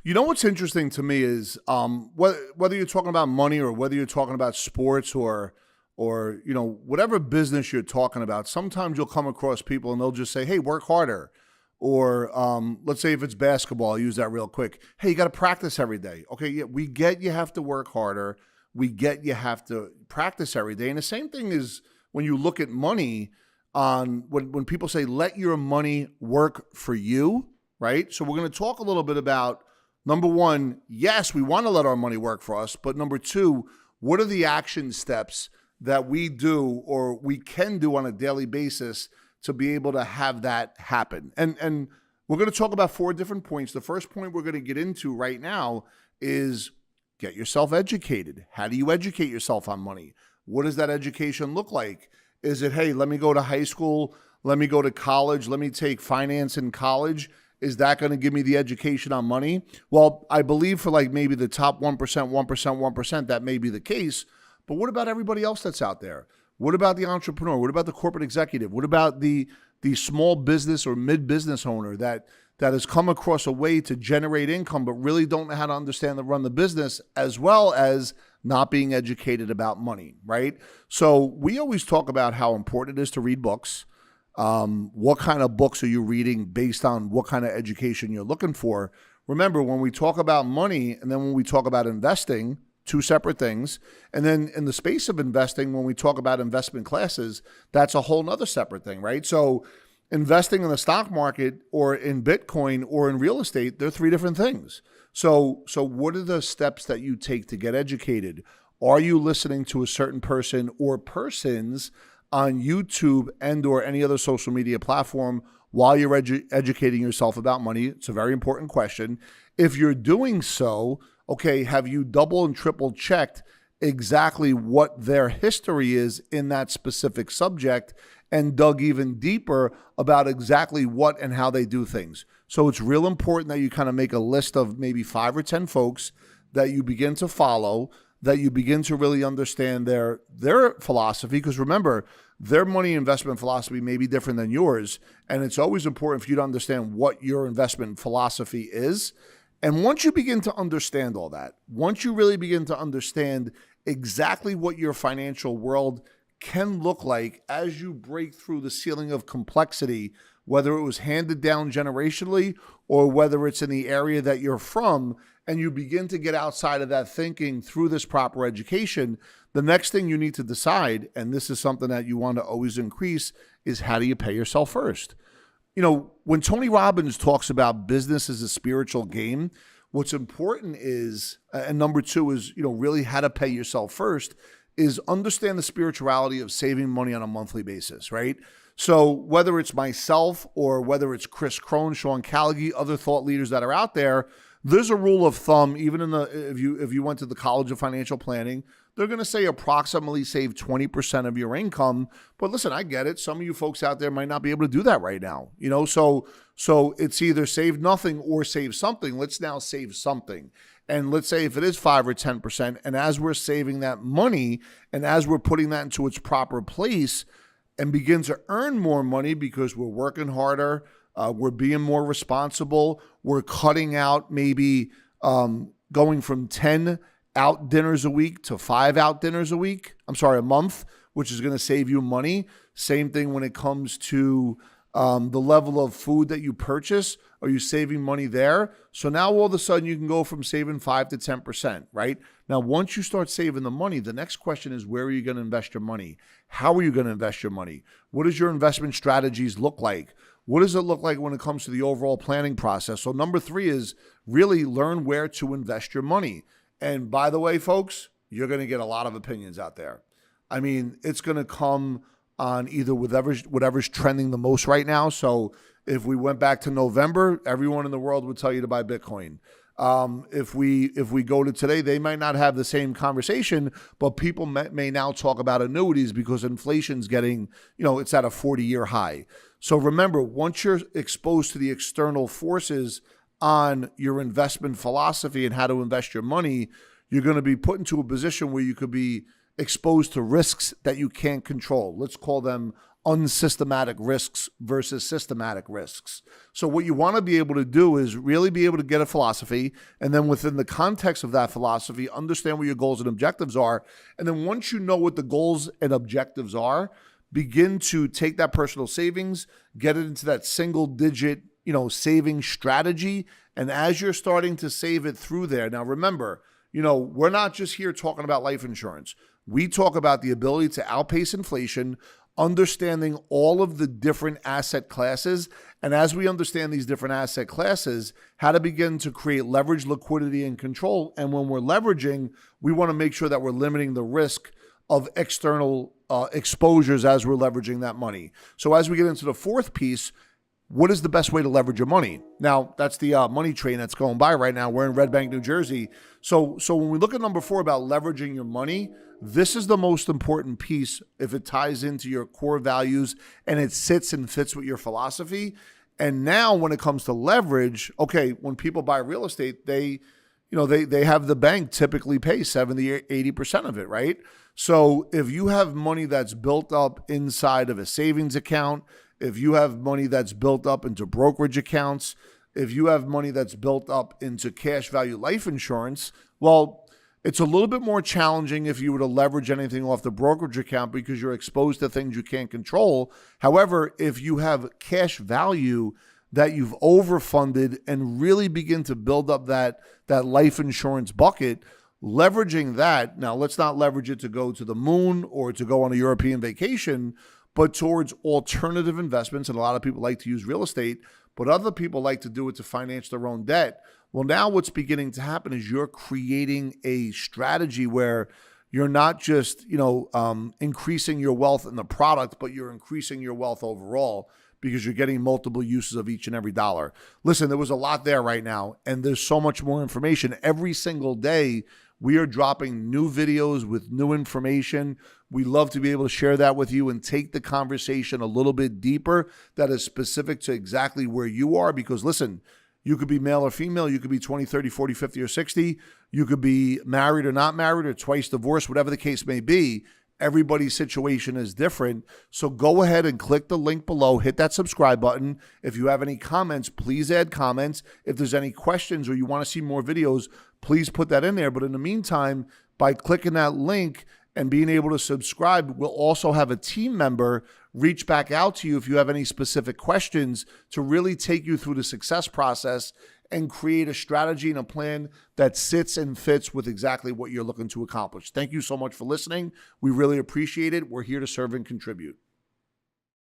You know what's interesting to me is whether you're talking about money or whether you're talking about sports or whatever business you're talking about. Sometimes you'll come across people and they'll just say, "Hey, work harder." Or let's say if it's basketball, I'll use that real quick. Hey, you got to practice every day. Okay, yeah, we get you have to work harder. We get you have to practice every day. And the same thing is when you look at money. When people say, "Let your money work for you," right? So we're going to talk a little bit about, number one, yes, we want to let our money work for us, but number two, what are the action steps that we do or we can do on a daily basis to be able to have that happen? And we're going to talk about 4 different points. The first point we're going to get into right now is get yourself educated. How do you educate yourself on money? What does that education look like? Is it, hey, let me go to high school, let me go to college, let me take finance in college? Is that going to give me the education on money? Well, I believe for like maybe the top 1%, 1%, that may be the case. But what about everybody else that's out there? What about the entrepreneur? What about the corporate executive? What about the small business or mid-business owner that has come across a way to generate income but really don't know how to understand and run the business, as well as not being educated about money, right? So we always talk about how important it is to read books. What kind of books are you reading based on what kind of education you're looking for? Remember, when we talk about money and then when we talk about investing, 2 separate things. And then in the space of investing, when we talk about investment classes, that's a whole nother separate thing, right? So investing in the stock market or in Bitcoin or in real estate, they're 3 different things. So what are the steps that you take to get educated? Are you listening to a certain person or persons on YouTube and or any other social media platform while you're educating yourself about money? It's a very important question. If you're doing so, okay, have you double and triple checked exactly what their history is in that specific subject and dug even deeper about exactly what and how they do things? So it's real important that you kind of make a list of maybe 5 or 10 folks that you begin to follow, that you begin to really understand their philosophy. Because remember, their money investment philosophy may be different than yours. And it's always important for you to understand what your investment philosophy is. And once you begin to understand all that, once you really begin to understand exactly what your financial world can look like as you break through the ceiling of complexity, whether it was handed down generationally or whether it's in the area that you're from, and you begin to get outside of that thinking through this proper education, the next thing you need to decide, and this is something that you want to always increase, is how do you pay yourself first? You know, when Tony Robbins talks about business as a spiritual game, what's important is, and number 2 is, really how to pay yourself first, is understand the spirituality of saving money on a monthly basis, right? So whether it's myself or whether it's Chris Crone, Sean Callaghy, other thought leaders that are out there, there's a rule of thumb, even if you went to the College of Financial Planning, they're going to say approximately save 20% of your income. But listen, I get it. Some of you folks out there might not be able to do that right now. So it's either save nothing or save something. Let's now save something. And let's say if it is 5 or 10%, and as we're saving that money and as we're putting that into its proper place and begin to earn more money because we're working harder, we're being more responsible, we're cutting out maybe going from 10 out dinners a week to 5 out dinners a month, which is going to save you money. Same thing when it comes to the level of food that you purchase. Are you saving money there? So now all of a sudden you can go from saving 5 to 10%, right? Now, once you start saving the money, the next question is, where are you going to invest your money? How are you going to invest your money? What does your investment strategies look like? What does it look like when it comes to the overall planning process? So number 3 is really learn where to invest your money. And by the way, folks, you're going to get a lot of opinions out there. I mean, it's going to come on either whatever's trending the most right now. So if we went back to November, everyone in the world would tell you to buy Bitcoin. If we go to today, they might not have the same conversation, but people may now talk about annuities because inflation's getting, it's at a 40-year high. So remember, once you're exposed to the external forces on your investment philosophy and how to invest your money, you're going to be put into a position where you could be exposed to risks that you can't control. Let's call them unsystematic risks versus systematic risks. So what you want to be able to do is really be able to get a philosophy, and then within the context of that philosophy, understand what your goals and objectives are. And then once you know what the goals and objectives are, begin to take that personal savings, get it into that single digit, saving strategy. And as you're starting to save it through there, now remember, we're not just here talking about life insurance. We talk about the ability to outpace inflation, understanding all of the different asset classes. And as we understand these different asset classes, how to begin to create leverage, liquidity, and control. And when we're leveraging, we want to make sure that we're limiting the risk of external exposures as we're leveraging that money. So as we get into the fourth piece, what is the best way to leverage your money? Now, that's the money train that's going by right now. We're in Red Bank, New Jersey. So when we look at number 4 about leveraging your money, this is the most important piece if it ties into your core values and it sits and fits with your philosophy. And now when it comes to leverage, okay, when people buy real estate, they have the bank typically pay 70 or 80% of it, right? So if you have money that's built up inside of a savings account, if you have money that's built up into brokerage accounts, if you have money that's built up into cash value life insurance, well, it's a little bit more challenging if you were to leverage anything off the brokerage account because you're exposed to things you can't control. However, if you have cash value that you've overfunded and really begin to build up that life insurance bucket, leveraging that, now let's not leverage it to go to the moon or to go on a European vacation, but towards alternative investments. And a lot of people like to use real estate, but other people like to do it to finance their own debt. Well, now what's beginning to happen is you're creating a strategy where you're not just, increasing your wealth in the product, but you're increasing your wealth overall because you're getting multiple uses of each and every dollar. Listen, there was a lot there right now, and there's so much more information. Every single day, we are dropping new videos with new information. We love to be able to share that with you and take the conversation a little bit deeper that is specific to exactly where you are. Because listen, you could be male or female. You could be 20, 30, 40, 50, or 60. You could be married or not married or twice divorced, whatever the case may be. Everybody's situation is different. So go ahead and click the link below. Hit that subscribe button. If you have any comments, please add comments. If there's any questions or you want to see more videos, please put that in there. But in the meantime, by clicking that link and being able to subscribe, we'll also have a team member reach back out to you if you have any specific questions to really take you through the success process and create a strategy and a plan that sits and fits with exactly what you're looking to accomplish. Thank you so much for listening. We really appreciate it. We're here to serve and contribute.